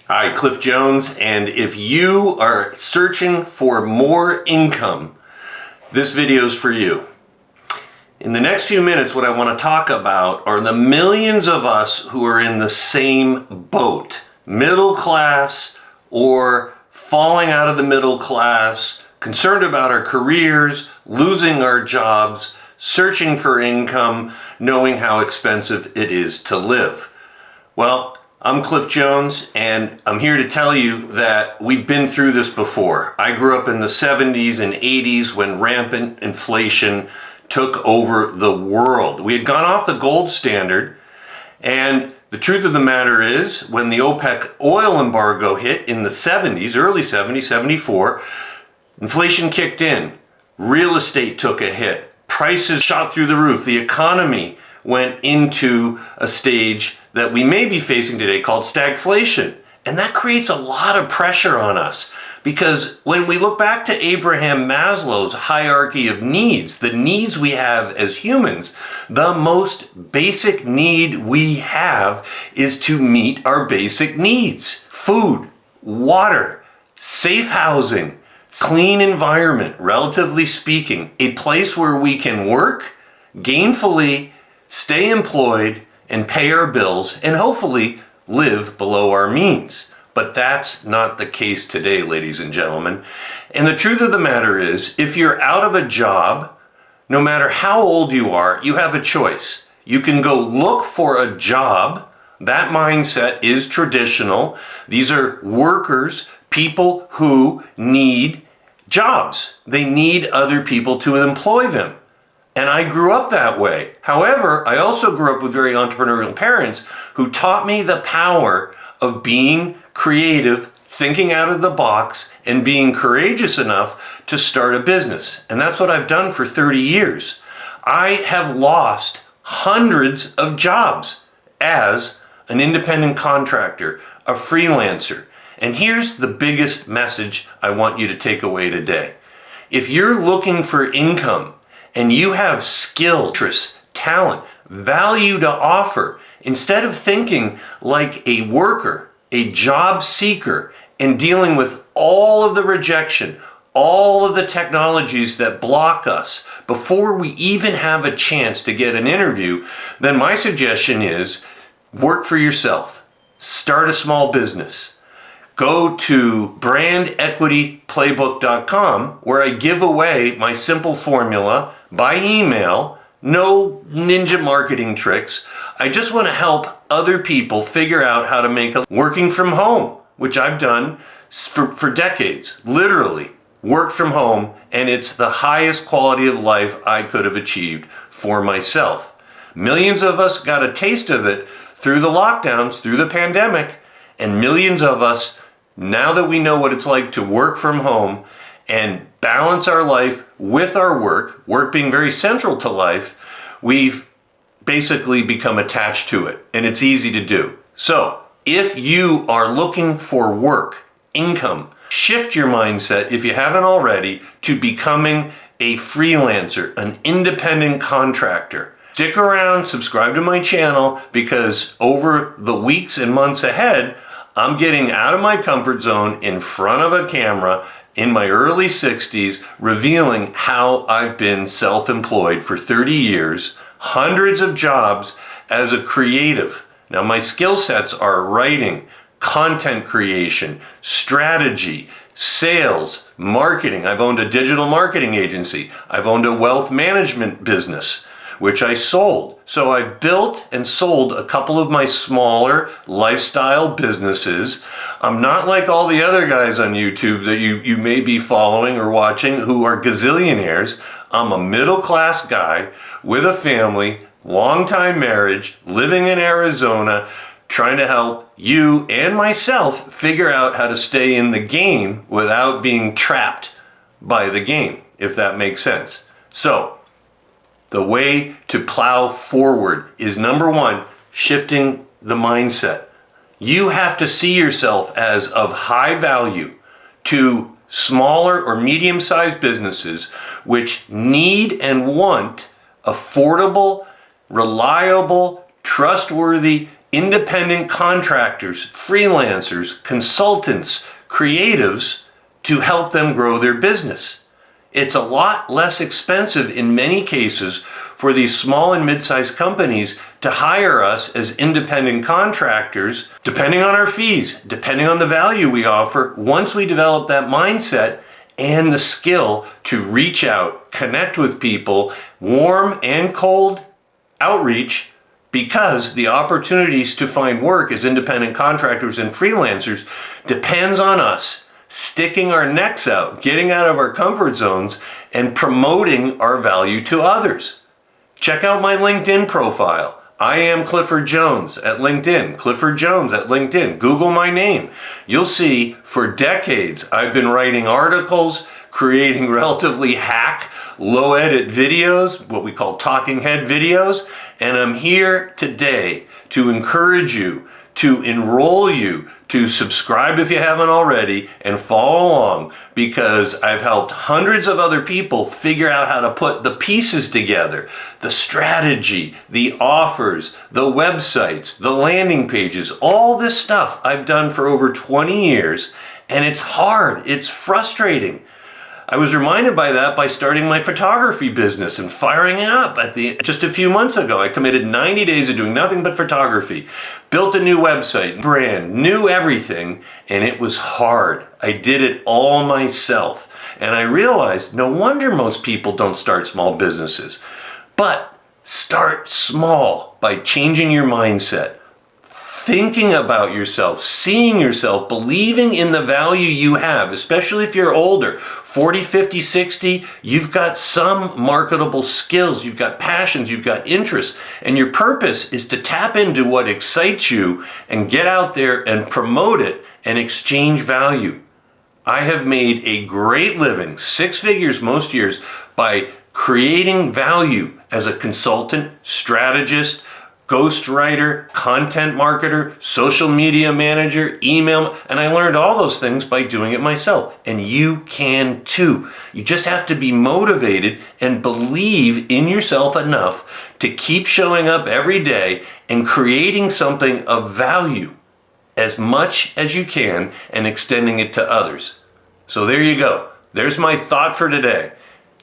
Hi, Cliff Jones, and if you are searching for more income, this video is for you. In the next few minutes, what I want to talk about are the millions of us who are in the same boat, middle class or falling out of the middle class, concerned about our careers, losing our jobs, searching for income, knowing how expensive it is to live. Well, I'm Cliff Jones, and I'm here to tell you that we've been through this before. I grew up in the 70s and 80s when rampant inflation took over the world. We had gone off the gold standard, and the truth of the matter is, when the OPEC oil embargo hit in the 70s, early 70s, 74, inflation kicked in. Real estate took a hit. Prices shot through the roof. The economy went into a stage that we may be facing today called stagflation. And that creates a lot of pressure on us, because when we look back to Abraham Maslow's hierarchy of needs, the needs we have as humans, the most basic need we have is to meet our basic needs. Food, water, safe housing, clean environment, relatively speaking, a place where we can work gainfully, stay employed, and pay our bills, and hopefully live below our means. But that's not the case today, ladies and gentlemen. And the truth of the matter is, if you're out of a job, no matter how old you are, you have a choice. You can go look for a job. That mindset is traditional. These are workers, people who need jobs. They need other people to employ them. And I grew up that way. However, I also grew up with very entrepreneurial parents who taught me the power of being creative, thinking out of the box, and being courageous enough to start a business. And that's what I've done for 30 years. I have lost hundreds of jobs as an independent contractor, a freelancer. And here's the biggest message I want you to take away today. If you're looking for income, and you have skill, interests, talent, value to offer, instead of thinking like a worker, a job seeker, and dealing with all of the rejection, all of the technologies that block us before we even have a chance to get an interview, then my suggestion is work for yourself. Start a small business. Go to brandequityplaybook.com, where I give away my simple formula by email. No ninja marketing tricks. I just want to help other people figure out how to make a working from home, which I've done for decades. Literally worked from home, and it's the highest quality of life I could have achieved for myself. Millions of us got a taste of it through the lockdowns, through the pandemic, and millions of us, now that we know what it's like to work from home and balance our life with our work being very central to life, we've basically become attached to it, and it's easy to do. So, if you are looking for work, income, shift your mindset, if you haven't already, to becoming a freelancer, an independent contractor. Stick around, subscribe to my channel, because over the weeks and months ahead, I'm getting out of my comfort zone in front of a camera in my early 60s, revealing how I've been self-employed for 30 years, hundreds of jobs as a creative. Now, my skill sets are writing, content creation, strategy, sales, marketing. I've owned a digital marketing agency. I've owned a wealth management business, which I sold. So I built and sold a couple of my smaller lifestyle businesses. I'm not like all the other guys on YouTube that you may be following or watching who are gazillionaires. I'm a middle-class guy with a family, long-time marriage, living in Arizona, trying to help you and myself figure out how to stay in the game without being trapped by the game, if that makes sense. So, the way to plow forward is, number one, shifting the mindset. You have to see yourself as of high value to smaller or medium-sized businesses which need and want affordable, reliable, trustworthy, independent contractors, freelancers, consultants, creatives to help them grow their business. It's a lot less expensive in many cases for these small and mid-sized companies to hire us as independent contractors, depending on our fees, depending on the value we offer, once we develop that mindset and the skill to reach out, connect with people, warm and cold outreach, because the opportunities to find work as independent contractors and freelancers depends on us sticking our necks out, getting out of our comfort zones, and promoting our value to others. Check out my LinkedIn profile. I am Clifford Jones at LinkedIn. Clifford Jones at LinkedIn. Google my name. You'll see for decades I've been writing articles, creating relatively hack, low edit videos, what we call talking head videos, and I'm here today to encourage you, to enroll you, to subscribe if you haven't already, and follow along, because I've helped hundreds of other people figure out how to put the pieces together, the strategy, the offers, the websites, the landing pages, all this stuff I've done for over 20 years, and it's hard, it's frustrating. I was reminded by that by starting my photography business and firing it up just a few months ago. I committed 90 days of doing nothing but photography, built a new website, brand, knew everything, and it was hard. I did it all myself. And I realized no wonder most people don't start small businesses. But start small by changing your mindset, thinking about yourself, seeing yourself, believing in the value you have, especially if you're older, 40, 50, 60, you've got some marketable skills, you've got passions, you've got interests, and your purpose is to tap into what excites you and get out there and promote it and exchange value. I have made a great living, 6 figures most years, by creating value as a consultant, strategist, ghostwriter, content marketer, social media manager, email, and I learned all those things by doing it myself. And you can too. You just have to be motivated and believe in yourself enough to keep showing up every day and creating something of value as much as you can and extending it to others. So there you go. There's my thought for today.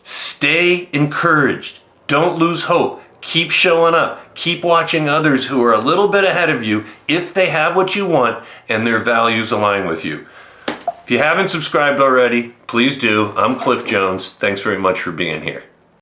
Stay encouraged. Don't lose hope. Keep showing up. Keep watching others who are a little bit ahead of you if they have what you want and their values align with you. If you haven't subscribed already, please do. I'm Cliff Jones. Thanks very much for being here.